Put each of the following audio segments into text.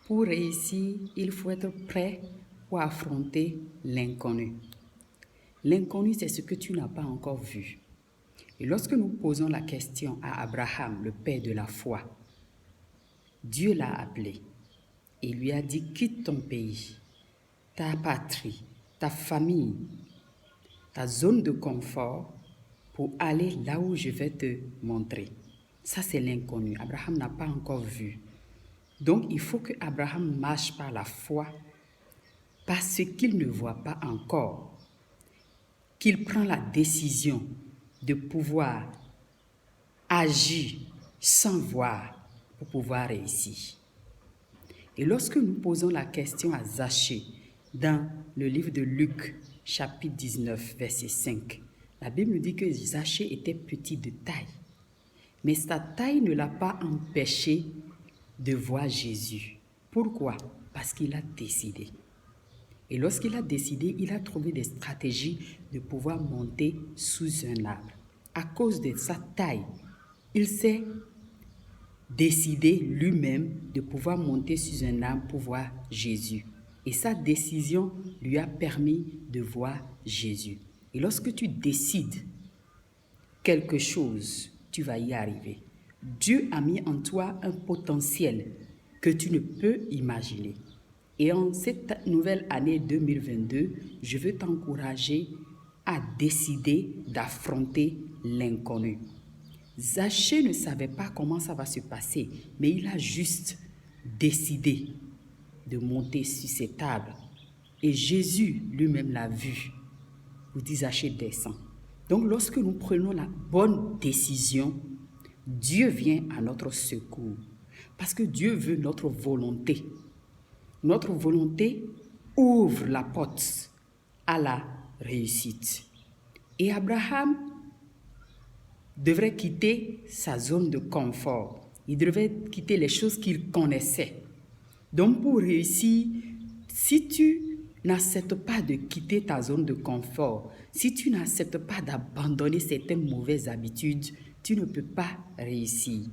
Pour réussir, il faut être prêt pour affronter l'inconnu. L'inconnu, c'est ce que tu n'as pas encore vu. Et lorsque nous posons la question à Abraham, le père de la foi, Dieu l'a appelé et lui a dit: quitte ton pays, ta patrie, ta famille, ta zone de confort pour aller là où je vais te montrer. Ça, c'est l'inconnu. Abraham n'a pas encore vu. Donc, il faut que Abraham marche par la foi, par ce qu'il ne voit pas encore, qu'il prend la décision de pouvoir agir sans voir pour pouvoir réussir. Et lorsque nous posons la question à Zachée dans le livre de Luc, chapitre 19, verset 5, la Bible nous dit que Zachée était petit de taille, mais sa taille ne l'a pas empêché de voir Jésus. Pourquoi? Parce qu'il a décidé. Et lorsqu'il a décidé, il a trouvé des stratégies de pouvoir monter sous un arbre. À cause de sa taille, il s'est décidé lui-même de pouvoir monter sous un arbre pour voir Jésus. Et sa décision lui a permis de voir Jésus. Et lorsque tu décides quelque chose, tu vas y arriver. Dieu a mis en toi un potentiel que tu ne peux imaginer. Et en cette nouvelle année 2022, je veux t'encourager à décider d'affronter l'inconnu. Zachée ne savait pas comment ça va se passer, mais il a juste décidé de monter sur cette table. Et Jésus lui-même l'a vu. Vous dites: Zachée, descends. Donc lorsque nous prenons la bonne décision, Dieu vient à notre secours. Parce que Dieu veut notre volonté. Notre volonté ouvre la porte à la réussite. Et Abraham devrait quitter sa zone de confort. Il devrait quitter les choses qu'il connaissait. Donc pour réussir, si tu n'acceptes pas de quitter ta zone de confort, si tu n'acceptes pas d'abandonner certaines mauvaises habitudes, tu ne peux pas réussir.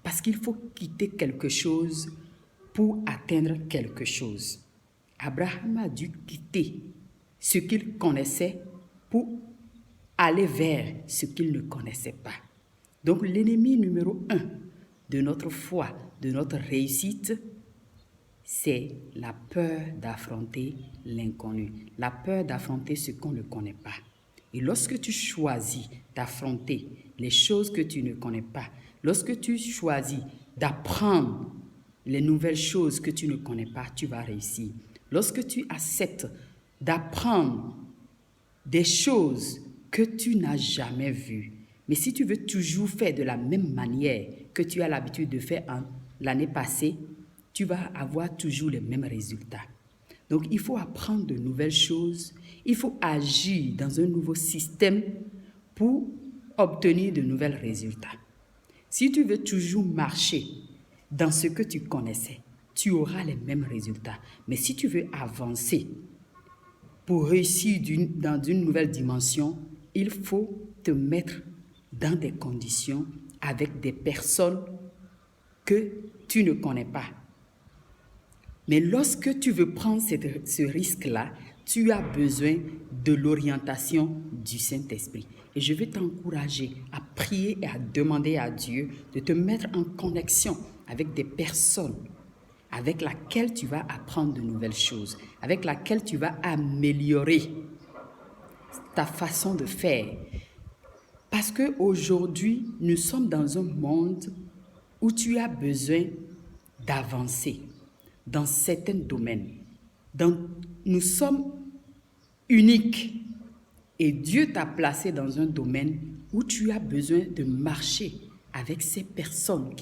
Parce qu'il faut quitter quelque chose pour atteindre quelque chose. Abraham a dû quitter ce qu'il connaissait pour aller vers ce qu'il ne connaissait pas. Donc l'ennemi numéro 1 de notre foi, de notre réussite, c'est la peur d'affronter l'inconnu, la peur d'affronter ce qu'on ne connaît pas. Et lorsque tu choisis d'affronter les choses que tu ne connais pas, lorsque tu choisis d'apprendre les nouvelles choses que tu ne connais pas, tu vas réussir. Lorsque tu acceptes d'apprendre des choses que tu n'as jamais vues, mais si tu veux toujours faire de la même manière que tu as l'habitude de faire l'année passée, tu vas avoir toujours les mêmes résultats. Donc, il faut apprendre de nouvelles choses, il faut agir dans un nouveau système pour obtenir de nouveaux résultats. Si tu veux toujours marcher dans ce que tu connaissais, tu auras les mêmes résultats. Mais si tu veux avancer pour réussir dans une nouvelle dimension, il faut te mettre dans des conditions avec des personnes que tu ne connais pas. Mais lorsque tu veux prendre ce risque-là, tu as besoin de l'orientation du Saint-Esprit. Et je vais t'encourager à prier et à demander à Dieu de te mettre en connexion avec des personnes avec lesquelles tu vas apprendre de nouvelles choses, avec lesquelles tu vas améliorer ta façon de faire. Parce qu'aujourd'hui, nous sommes dans un monde où tu as besoin d'avancer dans certains domaines. Nous sommes uniques et Dieu t'a placé dans un domaine où tu as besoin de marcher avec ces personnes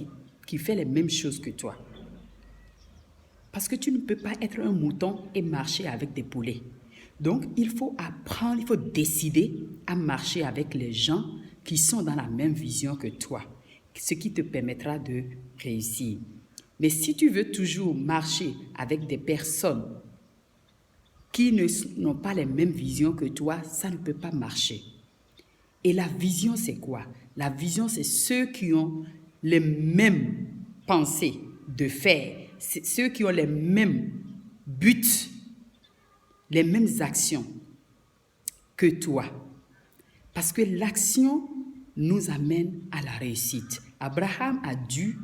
qui font les mêmes choses que toi. Parce que tu ne peux pas être un mouton et marcher avec des poulets. Donc, il faut apprendre, il faut décider à marcher avec les gens qui sont dans la même vision que toi, ce qui te permettra de réussir. Mais si tu veux toujours marcher avec des personnes qui n'ont pas les mêmes visions que toi, ça ne peut pas marcher. Et la vision, c'est quoi? La vision, c'est ceux qui ont les mêmes pensées de faire ceux qui ont les mêmes buts, les mêmes actions que toi. Parce que l'action nous amène à la réussite. Abraham a dû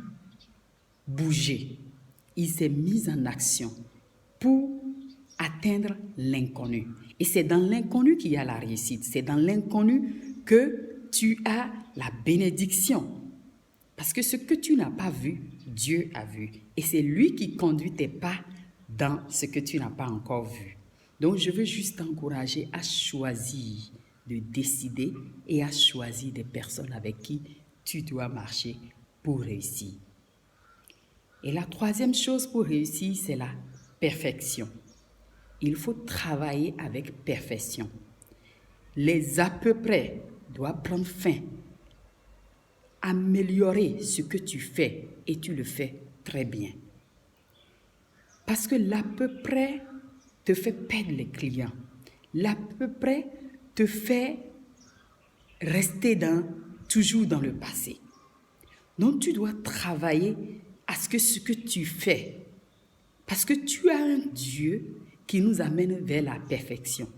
bouger. Il s'est mis en action pour atteindre l'inconnu. Et c'est dans l'inconnu qu'il y a la réussite. C'est dans l'inconnu que tu as la bénédiction. Parce que ce que tu n'as pas vu, Dieu a vu. Et c'est lui qui conduit tes pas dans ce que tu n'as pas encore vu. Donc, je veux juste t'encourager à choisir de décider et à choisir des personnes avec qui tu dois marcher pour réussir. Et la troisième chose pour réussir, c'est la perfection. Il faut travailler avec perfection. Les à peu près doivent prendre fin. Améliorer ce que tu fais et tu le fais très bien. Parce que l'à peu près te fait perdre les clients. L'à peu près te fait rester toujours dans le passé. Donc tu dois travailler à ce que tu fais. Parce que tu as un Dieu qui nous amène vers la perfection.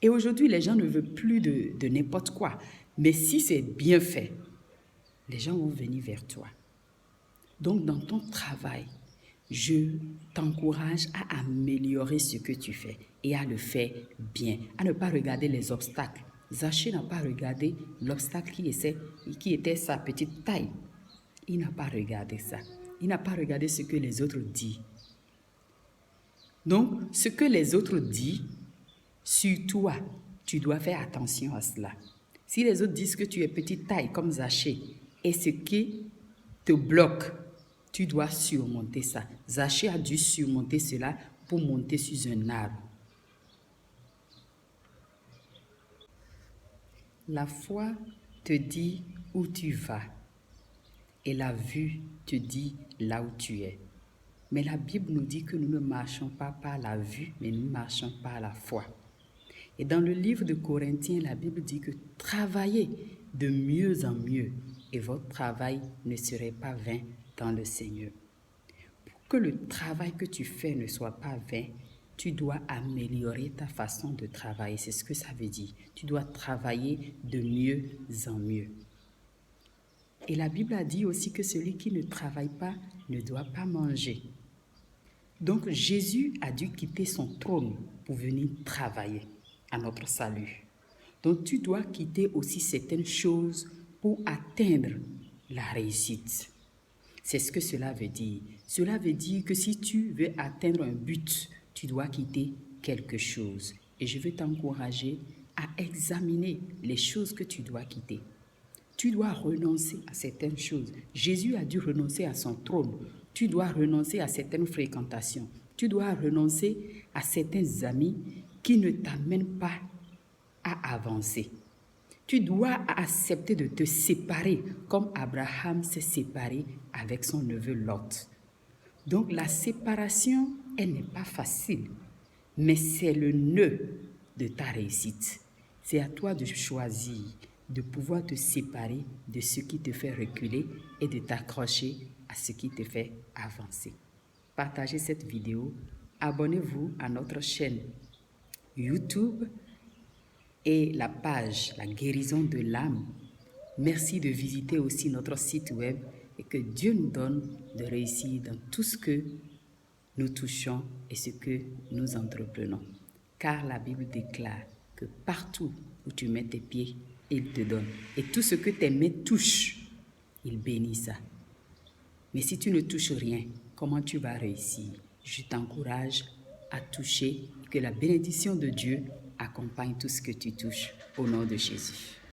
Et aujourd'hui, les gens ne veulent plus de n'importe quoi. Mais si c'est bien fait, les gens vont venir vers toi. Donc, dans ton travail, je t'encourage à améliorer ce que tu fais et à le faire bien, à ne pas regarder les obstacles. Zachée n'a pas regardé l'obstacle qui était sa petite taille. Il n'a pas regardé ça. Il n'a pas regardé ce que les autres disent. Donc, ce que les autres disent sur toi, tu dois faire attention à cela. Si les autres disent que tu es petite taille comme Zachée et ce qui te bloque, tu dois surmonter ça. Zachée a dû surmonter cela pour monter sur un arbre. La foi te dit où tu vas et la vue te dit là où tu es. Mais la Bible nous dit que nous ne marchons pas par la vue, mais nous marchons par la foi. Et dans le livre de Corinthiens, la Bible dit que travaillez de mieux en mieux et votre travail ne serait pas vain dans le Seigneur. Pour que le travail que tu fais ne soit pas vain, tu dois améliorer ta façon de travailler. C'est ce que ça veut dire. Tu dois travailler de mieux en mieux. Et la Bible a dit aussi que celui qui ne travaille pas ne doit pas manger. Donc Jésus a dû quitter son trône pour venir travailler à notre salut. Donc tu dois quitter aussi certaines choses pour atteindre la réussite. C'est ce que cela veut dire. Cela veut dire que si tu veux atteindre un but, tu dois quitter quelque chose. Et je veux t'encourager à examiner les choses que tu dois quitter. Tu dois renoncer à certaines choses. Jésus a dû renoncer à son trône. Tu dois renoncer à certaines fréquentations. Tu dois renoncer à certains amis qui ne t'amènent pas à avancer. Tu dois accepter de te séparer comme Abraham s'est séparé avec son neveu Lot. Donc la séparation, elle n'est pas facile, mais c'est le nœud de ta réussite. C'est à toi de choisir, de pouvoir te séparer de ce qui te fait reculer et de t'accrocher à ce qui te fait avancer. Partagez cette vidéo, abonnez-vous à notre chaîne YouTube et la page La guérison de l'âme. Merci de visiter aussi notre site web et que Dieu nous donne de réussir dans tout ce que nous touchons et ce que nous entreprenons. Car la Bible déclare que partout où tu mets tes pieds, il te donne. Et tout ce que tes mains touchent, il bénit ça. Mais si tu ne touches rien, comment tu vas réussir? Je t'encourage à toucher et que la bénédiction de Dieu accompagne tout ce que tu touches au nom de Jésus.